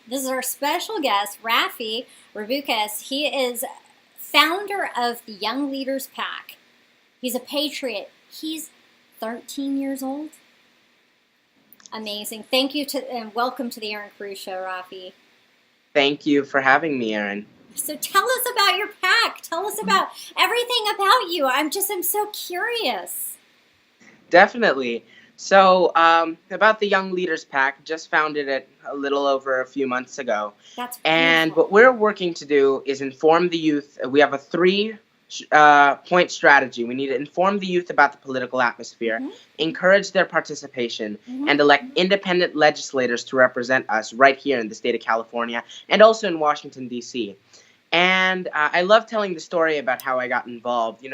This is our special guest, Raphi Rebucas. He is founder of the Young Leaders PAC. He's a patriot. He's 13 years old. Amazing. Thank you and welcome to the Erin Cruz Show, Raphi. Thank you for having me, Erin. So tell us about your PAC. Tell us about everything about you. I'm so curious. Definitely. So, about the Young Leaders PAC, just founded it a little over a few months ago. That's wonderful. And what we're working to do is inform the youth. We have a three-point strategy. We need to inform the youth about the political atmosphere, encourage their participation, and elect independent legislators to represent us right here in the state of California and also in Washington, D.C. And I love telling the story about how I got involved.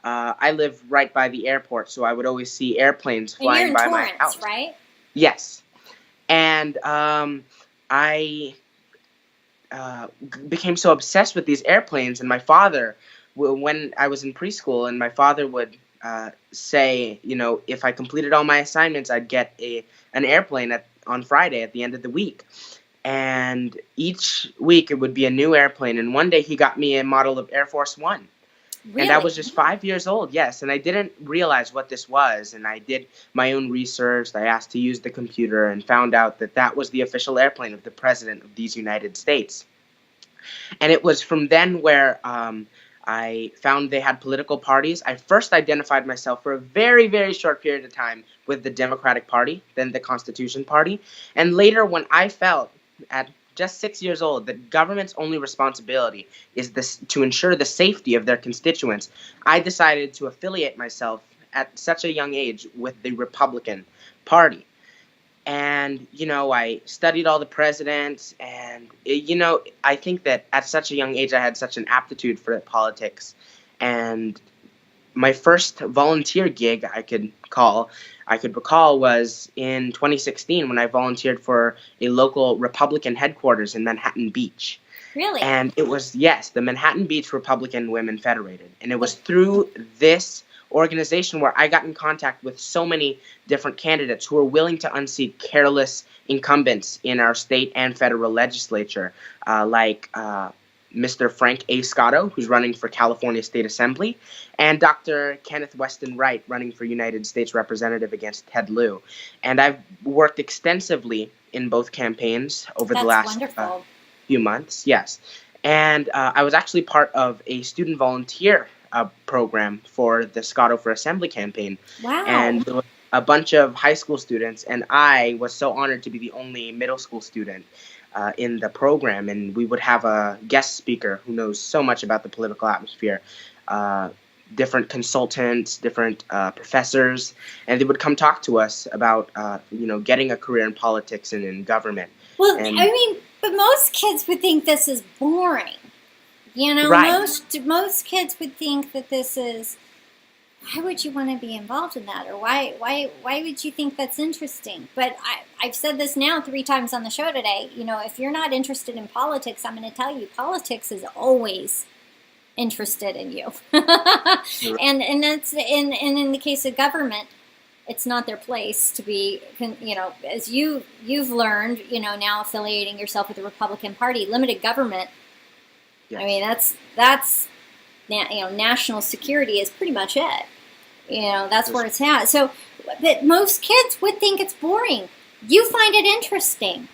I live right by the airport, so I would always see airplanes flying by Torrance, my house. Right? Yes. And I became so obsessed with these airplanes, and my father, when I was in preschool, and my father would say, if I completed all my assignments, I'd get an airplane on Friday at the end of the week. And each week it would be a new airplane. And one day he got me a model of Air Force One. Really? And I was just 5 years old, yes. And I didn't realize what this was. And I did my own research. I asked to use the computer and found out that that was the official airplane of the President of these United States. And it was from then where I found they had political parties. I first identified myself for a very, very short period of time with the Democratic Party, then the Constitution Party. And later, when I felt at just 6 years old that government's only responsibility is to ensure the safety of their constituents, I decided to affiliate myself at such a young age with the Republican Party. And, I studied all the presidents, and, I think that at such a young age I had such an aptitude for politics. And my first volunteer gig I could recall was in 2016 when I volunteered for a local Republican headquarters in Manhattan Beach. Really? And it was, yes, the Manhattan Beach Republican Women Federated. And it was through this organization where I got in contact with so many different candidates who were willing to unseat careless incumbents in our state and federal legislature, like Mr. Frank A. Scotto, who's running for California State Assembly, and Dr. Kenneth Weston Wright, running for United States Representative against Ted Lieu. And I've worked extensively in both campaigns over the last few months. Yes. And I was actually part of a student volunteer program for the Scotto for Assembly campaign. Wow. And there was a bunch of high school students, and I was so honored to be the only middle school student in the program, and we would have a guest speaker who knows so much about the political atmosphere, different consultants, different professors, and they would come talk to us about, getting a career in politics and in government. Well, but most kids would think this is boring. Right. Most kids would think that this is. Why would you want to be involved in that, or why would you think that's interesting? But I've said this now 3 times on the show today. If you're not interested in politics, I'm going to tell you, politics is always interested in you. and that's in the case of government, it's not their place to be. As you've learned, now affiliating yourself with the Republican Party, limited government. Yes. That's national security is pretty much it. That's where it's at. So, but most kids would think it's boring. You find it interesting.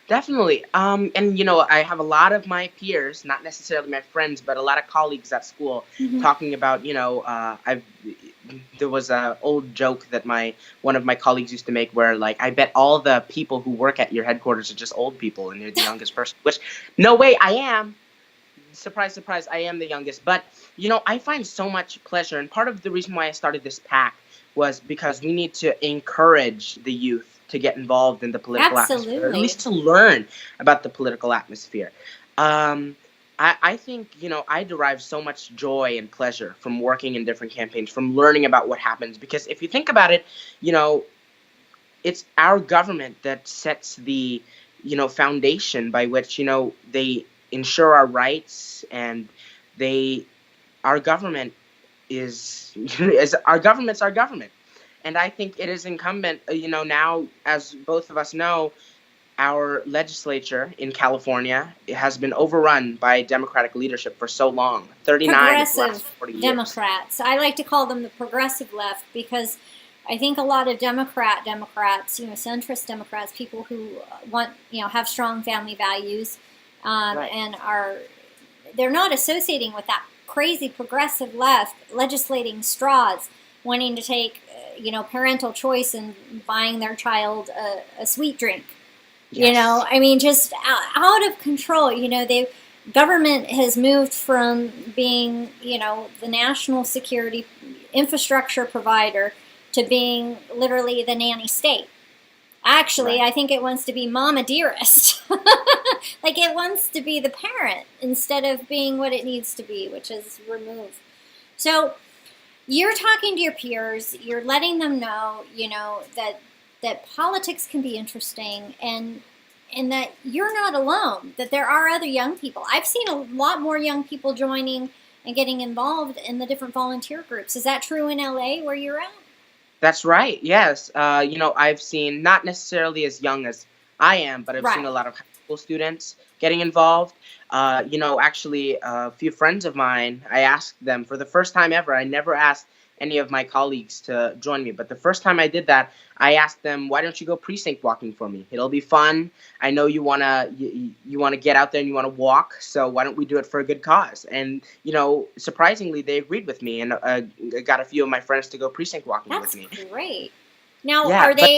Definitely. And, I have a lot of my peers, not necessarily my friends, but a lot of colleagues at school talking about, there was an old joke that one of my colleagues used to make where, like, I bet all the people who work at your headquarters are just old people and you're the youngest person, which, no way, I am. Surprise, surprise, I am the youngest. But, I find so much pleasure. And part of the reason why I started this PAC was because we need to encourage the youth to get involved in the political atmosphere, or at least to learn about the political atmosphere. I think, I derive so much joy and pleasure from working in different campaigns, from learning about what happens. Because if you think about it, it's our government that sets the, foundation by which, they ensure our rights, and our government is our government's our government. And I think it is incumbent, now, as both of us know, our legislature in California has been overrun by Democratic leadership for so long, 39 of the last Progressive 40 years. Democrats. I like to call them the progressive left because I think a lot of Democrats, centrist Democrats, people who want, have strong family values, Right. and they're not associating with that crazy progressive left legislating straws, wanting to take, parental choice and buying their child a sweet drink. Yes. Just out of control. Government has moved from being, the national security infrastructure provider to being literally the nanny state. Actually, Right. I think it wants to be mama dearest. Like it wants to be the parent instead of being what it needs to be, which is removed. So you're talking to your peers, you're letting them know, that politics can be interesting and that you're not alone, that there are other young people. I've seen a lot more young people joining and getting involved in the different volunteer groups. Is that true in LA where you're at? That's right. Yes. I've seen not necessarily as young as I am, but I've seen Right. a lot of high school students getting involved. Actually, a few friends of mine, I asked them for the first time ever. I never asked any of my colleagues to join me, but the first time I did that, I asked them, "Why don't you go precinct walking for me? It'll be fun. I know you wanna get out there and you wanna walk, so why don't we do it for a good cause?" And surprisingly, they agreed with me, and got a few of my friends to go precinct walking with That's me. great. Now, Yeah, but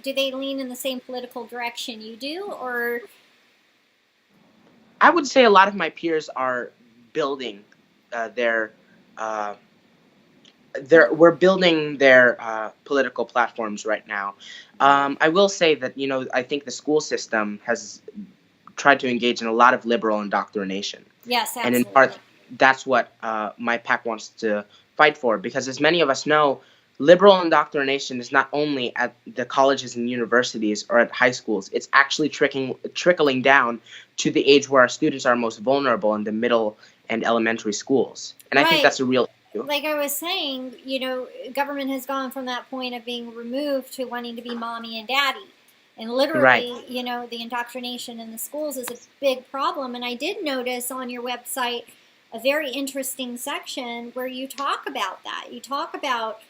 do they lean in the same political direction you do, or I would say a lot of my peers are building their uh, we're building their political platforms right now. right? I will say that I think the school system has tried to engage in a lot of liberal indoctrination, Yes, and in absolutely. part that's what my PAC wants to fight for, because as many of us know, liberal indoctrination is not only at the colleges and universities or at high schools, it's actually trickling down to the age where our students are most vulnerable in the middle and elementary schools. And I think Right. that's a real issue. Like I was saying, government has gone from that point of being removed to wanting to be mommy and daddy. And Right. literally, the indoctrination in the schools is a big problem. And I did notice on your website a very interesting section where you talk about that. You talk about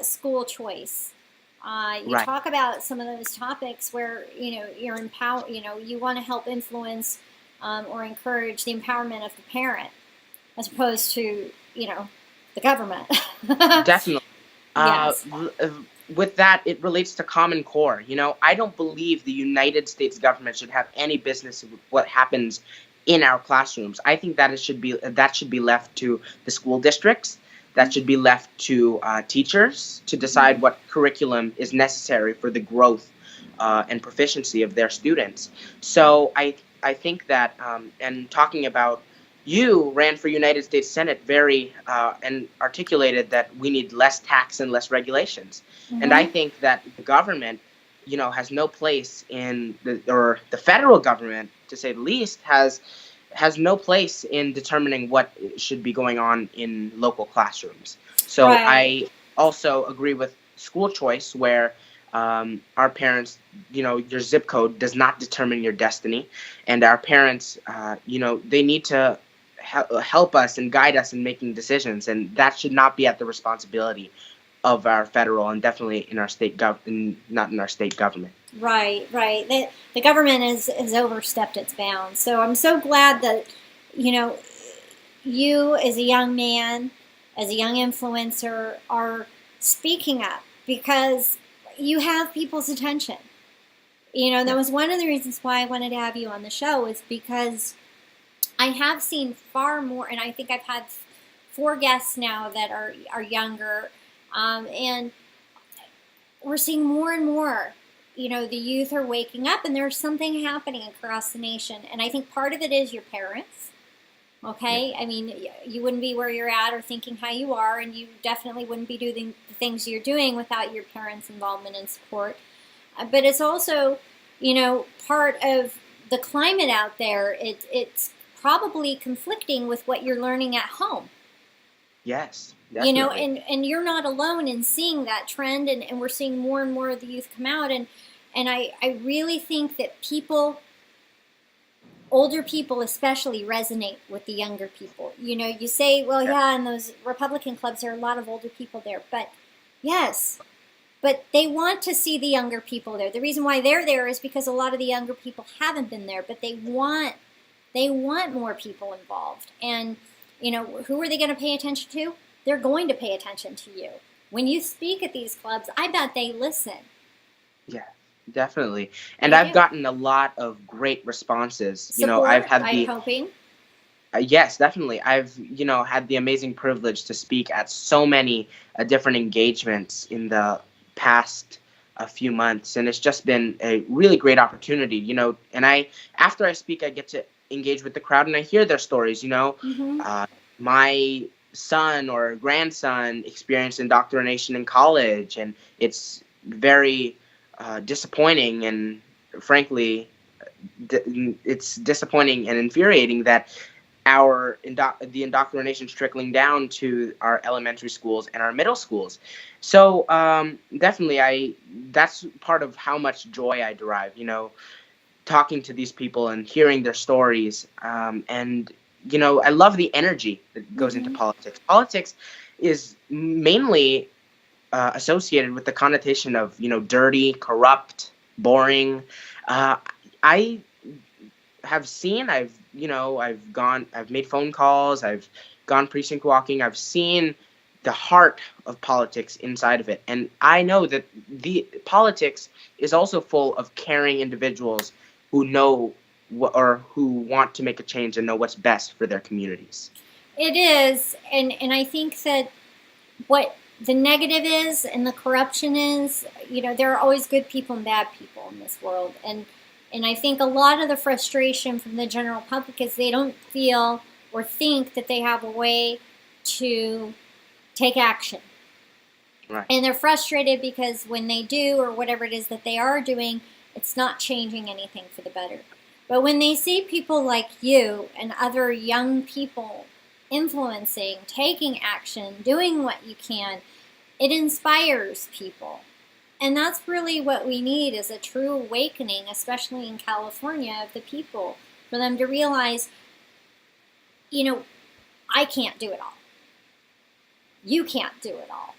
school choice. You Right. talk about some of those topics where you're empower. You want to help influence or encourage the empowerment of the parent as opposed to the government. Definitely. Uh, Yes. l- uh, with that, it relates to Common Core. I don't believe the United States government should have any business with what happens in our classrooms. I think that should be left to the school districts. That should be left to teachers to decide what curriculum is necessary for the growth and proficiency of their students. So I think that, and talking about, you ran for United States Senate very and articulated that we need less tax and less regulations. And I Mm-hmm. think that the government, has no place or the federal government, to say the least, has no place in determining what should be going on in local classrooms. So Right. I also agree with school choice, where our parents, your zip code does not determine your destiny, and our parents, they need to help us and guide us in making decisions, and that should not be at the responsibility of our federal, and definitely in our not in our state government. Right. Right. The government has overstepped its bounds. So I'm so glad that you know you as a young man, as a young influencer, are speaking up because you have people's attention. That Yeah. was one of the reasons why I wanted to have you on the show, is because I have seen far more, and I think I've had four guests now that are younger, and we're seeing more and more. The youth are waking up, and there's something happening across the nation, and I think part of it is your parents. Yeah. Okay, I mean, you wouldn't be where you're at or thinking how you are, and you definitely wouldn't be doing the things you're doing without your parents' involvement and support. But it's also, part of the climate out there. It's probably conflicting with what you're learning at home. Yes, definitely. And you're not alone in seeing that trend, and we're seeing more and more of the youth come out, and And I really think that people, older people especially, resonate with the younger people. You say, well, yeah, in those Republican clubs, there are a lot of older people there. But yes, but they want to see the younger people there. The reason why they're there is because a lot of the younger people haven't been there, but they want more people involved. And, who are they going to pay attention to? They're going to pay attention to you. When you speak at these clubs, I bet they listen. Yeah, definitely. And I've gotten a lot of great responses. Support, I've had I'm hoping. Yes, definitely. I've, had the amazing privilege to speak at so many different engagements in the past a few months, and it's just been a really great opportunity, and after I speak, I get to engage with the crowd and I hear their stories, my son or grandson experienced indoctrination in college, and it's very disappointing, and frankly, it's disappointing and infuriating that the indoctrination is trickling down to our elementary schools and our middle schools. So definitely, that's part of how much joy I derive, talking to these people and hearing their stories. And I love the energy that goes into politics. Politics is mainly associated with the connotation of dirty, corrupt, boring. I have seen, I've made phone calls, I've gone precinct walking, I've seen the heart of politics inside of it, and I know that the politics is also full of caring individuals who know or who want to make a change and know what's best for their communities. It is, and I think that what the negative is and the corruption is, there are always good people and bad people in this world, and I think a lot of the frustration from the general public is they don't feel or think that they have a way to take action. Right. And they're frustrated because when they do, or whatever it is that they are doing, it's not changing anything for the better. But when they see people like you and other young people influencing, taking action, doing what you can, it inspires people. And that's really what we need, is a true awakening, especially in California, of the people, for them to realize, I can't do it all. You can't do it all.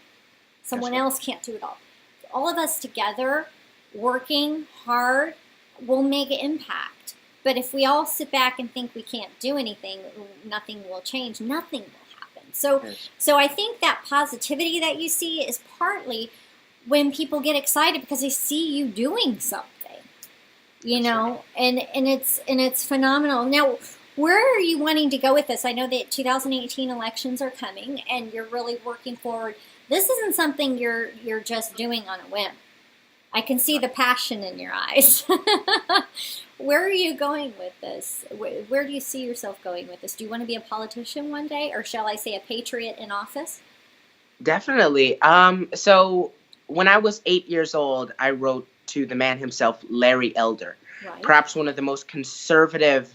Someone else can't do it all. All of us together, working hard, will make an impact. But if we all sit back and think we can't do anything, nothing will change, nothing will happen. So I think that positivity that you see is partly when people get excited because they see you doing something, and it's phenomenal. Now, where are you wanting to go with this? I know that 2018 elections are coming, and you're really working forward. This isn't something you're just doing on a whim. I can see the passion in your eyes. Where are you going with this? Where do you see yourself going with this? Do you want to be a politician one day, or shall I say a patriot in office? Definitely. So when I was 8 years old, I wrote to the man himself, Larry Elder, perhaps one of the most conservative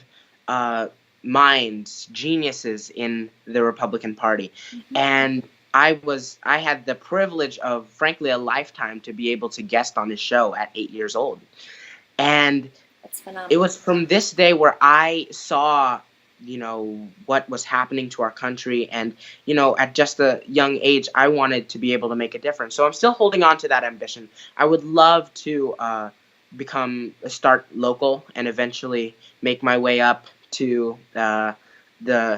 minds, geniuses in the Republican Party. And I had the privilege of, frankly, a lifetime to be able to guest on his show at 8 years old. And that's phenomenal. It was from this day where I saw, what was happening to our country. And, at just a young age, I wanted to be able to make a difference. So I'm still holding on to that ambition. I would love to start local and eventually make my way up to the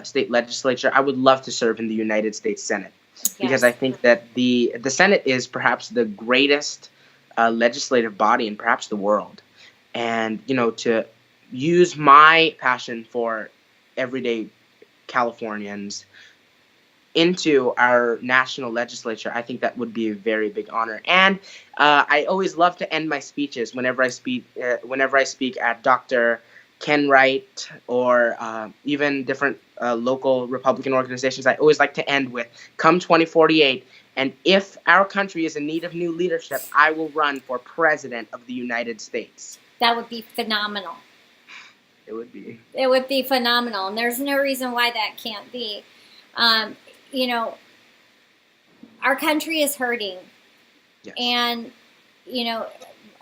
state legislature. I would love to serve in the United States Senate, because I think that the Senate is perhaps the greatest legislative body in perhaps the world. And, to use my passion for everyday Californians into our national legislature, I think that would be a very big honor. And I always love to end my speeches whenever I speak at Dr. Ken Wright or even different local Republican organizations. I always like to end with, come 2048, and if our country is in need of new leadership, I will run for president of the United States. That would be phenomenal. It would be. It would be phenomenal, and there's no reason why that can't be. Our country is hurting. Yes. And,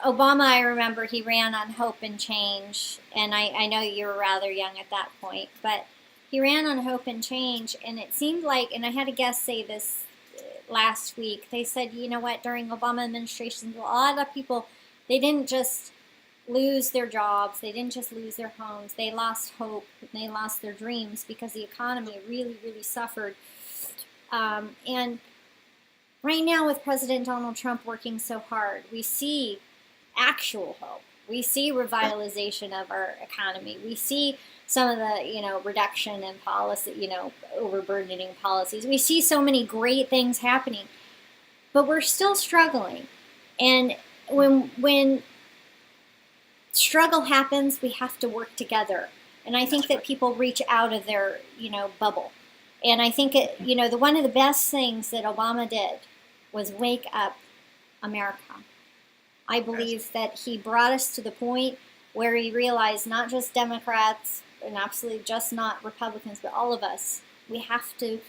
Obama, I remember he ran on hope and change, and I know you were rather young at that point, but he ran on hope and change, and it seemed like, and I had a guest say this last week, they said, you know what, during Obama administration, a lot of people, they didn't just lose their jobs, they didn't just lose their homes, they lost hope, they lost their dreams because the economy really, really suffered. And right now with President Donald Trump working so hard, we see actual hope. We see revitalization of our economy. We see some of the, reduction in policy, overburdening policies. We see so many great things happening, but we're still struggling. And when struggle happens, we have to work together. And I think that people reach out of their, bubble. And I think one of the best things that Obama did was wake up America. I believe that he brought us to the point where he realized not just Democrats and absolutely just not Republicans, but all of us, we have to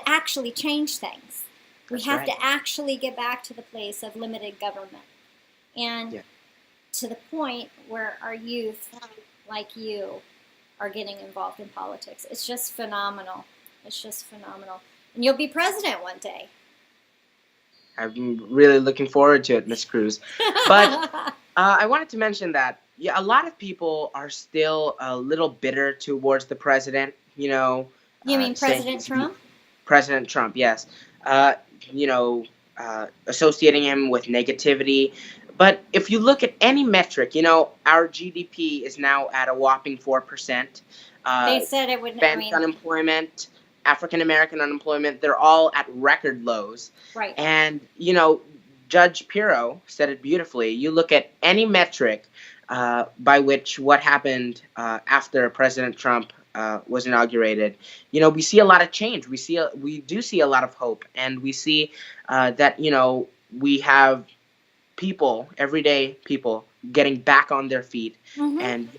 actually change things. We have to actually get back to the place of limited government. And to the point where our youth, like you, are getting involved in politics. It's just phenomenal. It's just phenomenal. And you'll be president one day. I'm really looking forward to it, Miss Cruz. But I wanted to mention that a lot of people are still a little bitter towards the president. You mean President Trump? President Trump, yes. Associating him with negativity. But if you look at any metric, our GDP is now at a whopping 4%. They said it would. Unemployment, African American unemployment, they're all at record lows. Right. And, Judge Pirro said it beautifully. You look at any metric by which what happened after President Trump was inaugurated, we see a lot of change. We do see a lot of hope. And we see that, we have people, everyday people, getting back on their feet. Mm-hmm. And,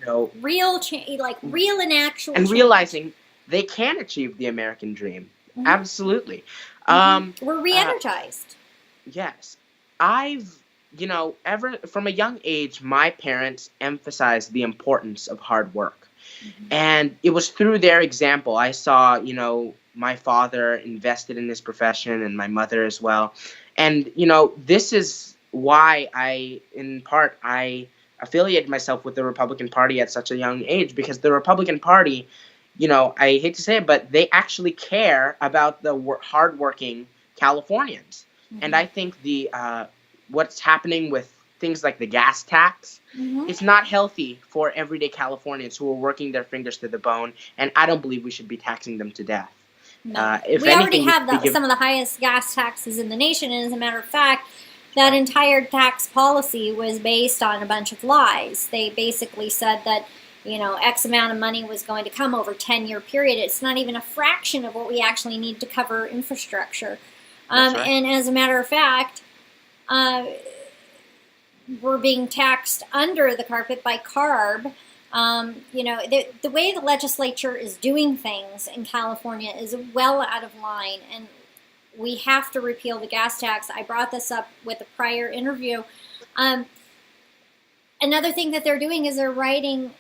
real change, like real and actual and change. realizing they can achieve the American dream. Mm-hmm. Absolutely. Mm-hmm. We're re-energized. Yes. I've, from a young age, my parents emphasized the importance of hard work. Mm-hmm. And it was through their example I saw, my father invested in this profession and my mother as well. And, this is why I affiliated myself with the Republican Party at such a young age, because the Republican Party, I hate to say it, but they actually care about the hardworking Californians. Mm-hmm. And I think what's happening with things like the gas tax, it's not healthy for everyday Californians who are working their fingers to the bone, and I don't believe we should be taxing them to death. No. We already have some of the highest gas taxes in the nation, and as a matter of fact, that entire tax policy was based on a bunch of lies. They basically said that X amount of money was going to come over a 10-year period. It's not even a fraction of what we actually need to cover infrastructure. Right. And as a matter of fact, we're being taxed under the carpet by CARB. The way the legislature is doing things in California is well out of line, and we have to repeal the gas tax. I brought this up with a prior interview. Another thing that they're doing is they're writing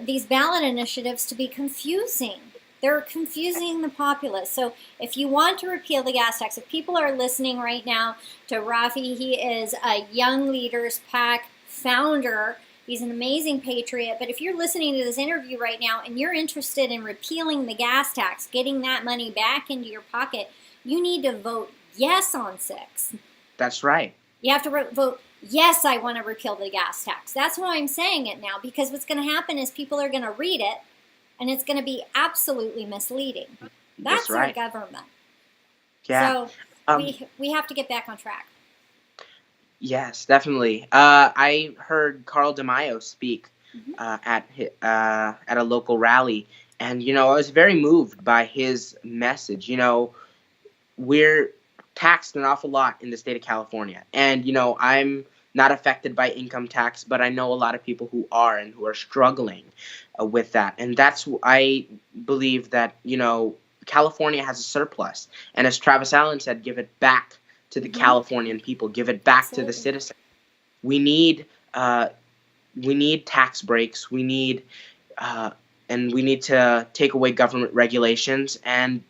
these ballot initiatives to be confusing. They're confusing the populace. So if you want to repeal the gas tax, if people are listening right now to Raphi, he is a Young Leaders PAC founder. He's an amazing patriot. But if you're listening to this interview right now and you're interested in repealing the gas tax, getting that money back into your pocket, you need to vote yes on 6. That's right. You have to vote yes, I want to repeal the gas tax. That's why I'm saying it now, because what's going to happen is people are going to read it, and it's going to be absolutely misleading. That's right. Our government. Yeah. So we have to get back on track. Yes, definitely. I heard Carl DeMaio speak at a local rally, and I was very moved by his message. We're taxed an awful lot in the state of California, and I'm not affected by income tax, but I know a lot of people who are and who are struggling with that. And I believe that, California has a surplus. And as Travis Allen said, give it back to the Californian people. Give it back to the citizens. We need tax breaks. We need to take away government regulations. And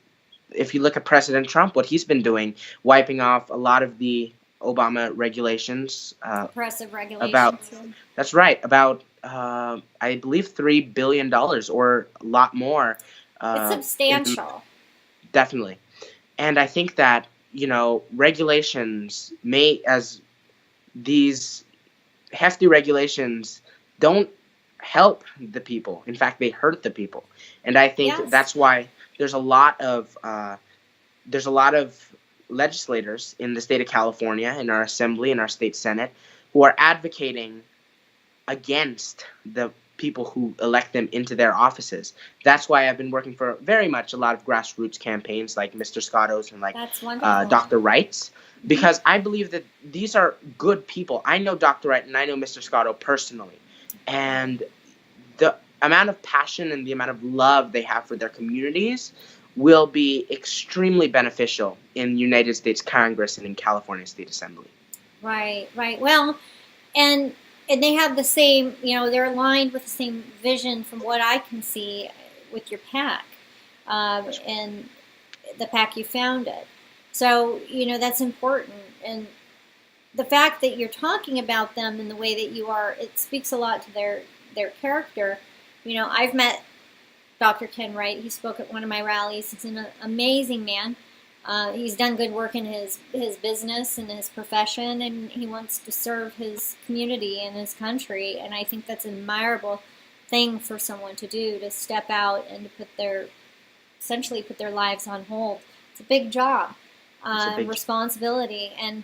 if you look at President Trump, what he's been doing, wiping off a lot of the Obama regulations, Oppressive about regulations. that's right, about I believe $3 billion or a lot more. It's substantial. Definitely. And I think that, regulations as these hefty regulations don't help the people. In fact, they hurt the people. And I think Yes. that's why there's a lot of legislators in the state of California, in our assembly, in our state senate, who are advocating against the people who elect them into their offices. That's why I've been working for very much a lot of grassroots campaigns like Mr. Scotto's and like That's wonderful. Dr. Wright's, because I believe that these are good people. I know Dr. Wright and I know Mr. Scotto personally, and the amount of passion and the amount of love they have for their communities will be extremely beneficial in the United States Congress and in California State Assembly. Right. Well, and they have the same, they're aligned with the same vision from what I can see with your PAC and the PAC you founded. So, that's important. And the fact that you're talking about them in the way that you are, it speaks a lot to their character. I've met Dr. Ken Wright. He spoke at one of my rallies. He's an amazing man. He's done good work in his business and his profession, and he wants to serve his community and his country. And I think that's an admirable thing for someone to do, to step out and to essentially put their lives on hold. It's a big job, responsibility, and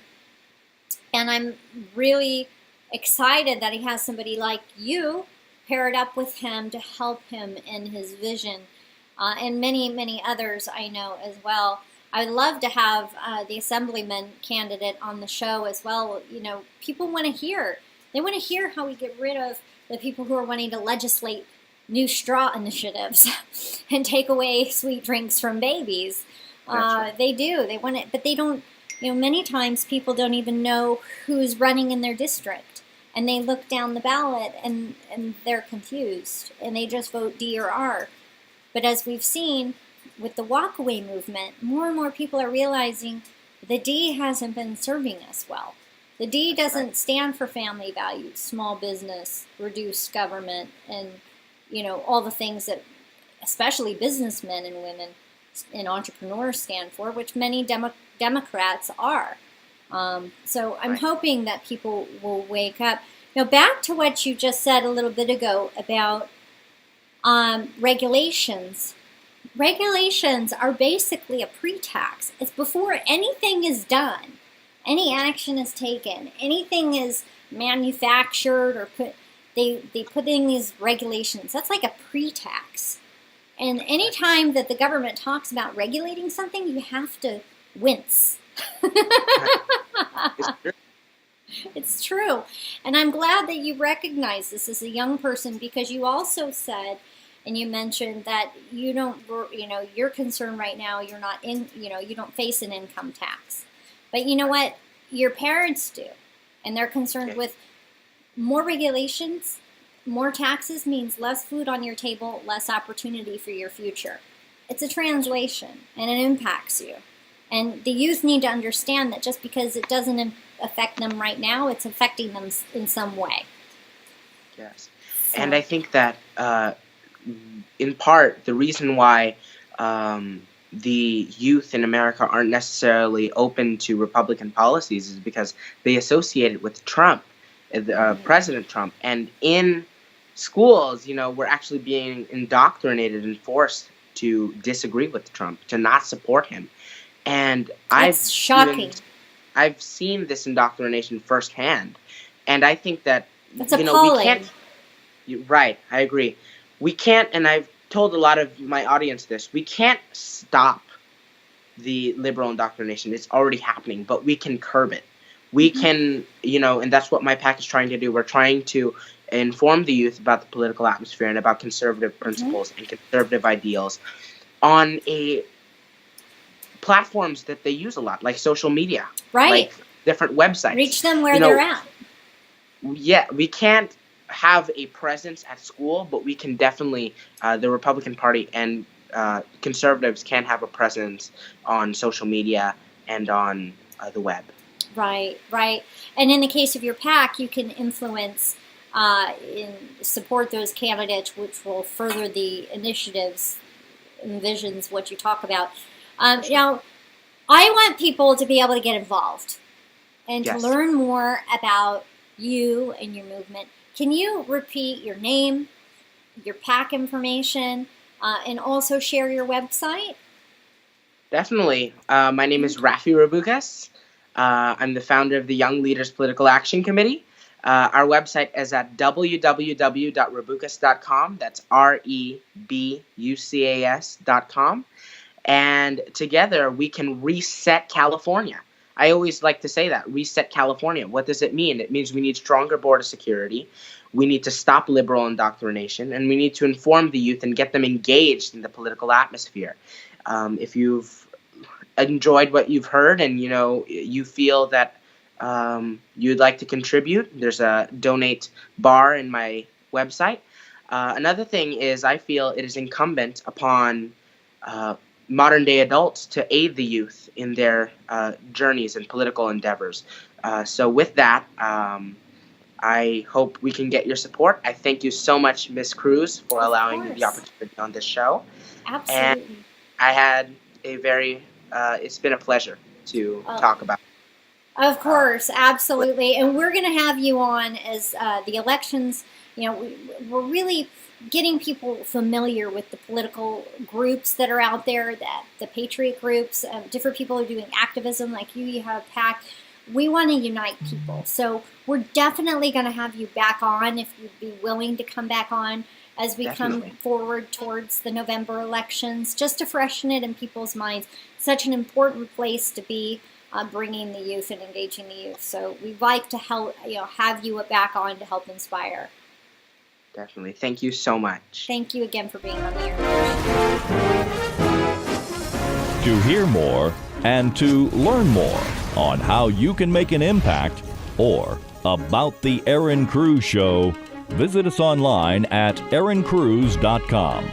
I'm really excited that he has somebody like you paired up with him to help him in his vision, and many, many others I know as well. I'd love to have the assemblyman candidate on the show as well. People want to hear. They want to hear how we get rid of the people who are wanting to legislate new straw initiatives and take away sweet drinks from babies. Right. They do. They want it, but they don't. Many times people don't even know who's running in their district, and they look down the ballot and they're confused, and they just vote D or R. But as we've seen with the walkaway movement, more and more people are realizing the D hasn't been serving us well. The D doesn't stand for family values, small business, reduced government, and all the things that especially businessmen and women and entrepreneurs stand for, which many Democrats are. So I'm hoping that people will wake up. Back to what you just said a little bit ago about regulations. Regulations are basically a pretext. It's before anything is done, any action is taken, anything is manufactured or they put in these regulations. That's like a pretext. And any time that the government talks about regulating something, you have to wince. It's true. And I'm glad that you recognize this as a young person, because you also said, and you mentioned that your concern right now, you don't face an income tax. But you know what? Your parents do. And they're concerned with more regulations, more taxes means less food on your table, less opportunity for your future. It's a translation, and it impacts you. And the youth need to understand that just because it doesn't affect them right now, it's affecting them in some way. Yes. So. And I think that in part, the reason why the youth in America aren't necessarily open to Republican policies is because they associate it with Trump, President Trump. And in schools, we're actually being indoctrinated and forced to disagree with Trump, to not support him. And That's shocking. I've seen this indoctrination firsthand. And I think that, That's appalling. We can't. Right, I agree. We can't, and I've told a lot of my audience this, we can't stop the liberal indoctrination. It's already happening, but we can curb it. We can, and that's what my PAC is trying to do. We're trying to inform the youth about the political atmosphere and about conservative principles and conservative ideals on platforms that they use a lot, like social media, like different websites. Reach them where they're at. Yeah, we can't have a presence at school, but we can definitely, the Republican Party and conservatives can have a presence on social media and on the web. Right, right. And in the case of your PAC, you can influence and support those candidates, which will further the initiatives and visions, what you talk about. Now, I want people to be able to get involved and to Yes. learn more about you and your movement. Can you repeat your name, your PAC information, and also share your website? Definitely. My name is Raphi Rebucas. I'm the founder of the Young Leaders Political Action Committee. Our website is at www.rebucas.com. That's REBUCAS.com. And together we can reset California. I always like to say that, reset California. What does it mean? It means we need stronger border security. We need to stop liberal indoctrination, and we need to inform the youth and get them engaged in the political atmosphere. If you've enjoyed what you've heard and you feel that you'd like to contribute, there's a donate bar in my website. Another thing is I feel it is incumbent upon modern day adults to aid the youth in their journeys and political endeavors. So with that, I hope we can get your support. I thank you so much, Miss Cruz, for allowing me the opportunity on this show. Absolutely. And I had it's been a pleasure to talk about. Of course, absolutely. And we're going to have you on as the elections, we're really getting people familiar with the political groups that are out there, that the patriot groups, different people are doing activism like you have PAC. We want to unite people. So we're definitely going to have you back on if you'd be willing to come back on as we come forward towards the November elections, just to freshen it in people's minds. Such an important place to be, bringing the youth and engaging the youth. So we'd like to help, have you back on to help inspire. Definitely. Thank you so much. Thank you again for being on the air. To hear more and to learn more on how you can make an impact or about the Erin Cruz Show, visit us online at erincruz.com.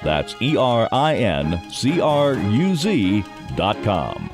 That's ERINCRUZ.com.